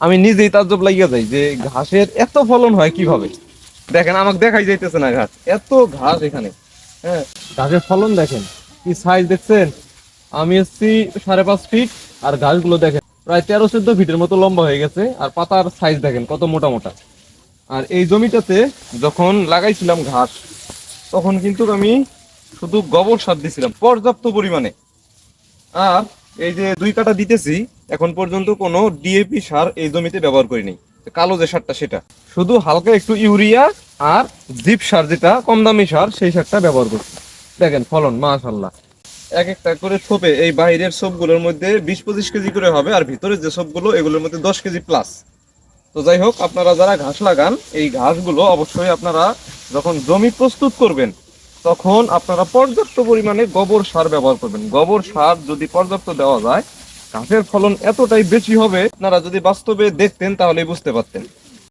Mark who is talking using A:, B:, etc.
A: আমি নিজেই তাজ্জব লাগিয়া যাই যে ঘাসের এত ফলন হয় কিভাবে। দেখেন আমাকে দেখাই যাইতেছে না ঘাস, এত ঘাস এখানে। হ্যাঁ, ঘাসের ফলন দেখেন, কি সাইজ দেখছেন। আমি এসছি 5.5 ফিট, আর ঘাসগুলো দেখেন প্রায় 13-14 ফিটের মতো লম্বা হয়ে গেছে, আর পাতার সাইজ দেখেন কত মোটা মোটা। আর এই জমিটাতে যখন লাগাইছিলাম ঘাস, তখন কিন্তু আমি শুধু গোবর সার দিছিলাম পর্যাপ্ত পরিমাণে। আর এই যে 2 কাঠা দিতেছি, এখন পর্যন্ত কোনো ডিএপি সার এই জমিতে ব্যবহার করিনি। কালো যে সারটা সেটা, শুধু হালকা একটু ইউরিয়া আর জিপ সার, যেটা কম দামি সার, সেই সারটা ব্যবহার করছি। দেখেন ফলন মাশাআল্লাহ। এক একটা করে থোপে এই বাইরের সবগুলোর মধ্যে 20-25 কেজি করে হবে, আর ভিতরের যে সবগুলো এগুলোর মধ্যে 10 কেজি প্লাস। তো যাই হোক, আপনারা যারা ঘাস লাগান, এই ঘাসগুলো অবশ্যই আপনারা যখন জমি প্রস্তুত করবেন, তখন আপনারা পর্যাপ্ত পরিমাণে গোবর সার ব্যবহার করবেন। গোবর সার যদি পর্যাপ্ত দেওয়া যায়, ঘাসের ফলন এতটাই বেশি হবে, আপনারা যদি বাস্তবে দেখতেন তাহলেই বুঝতে পারতেন।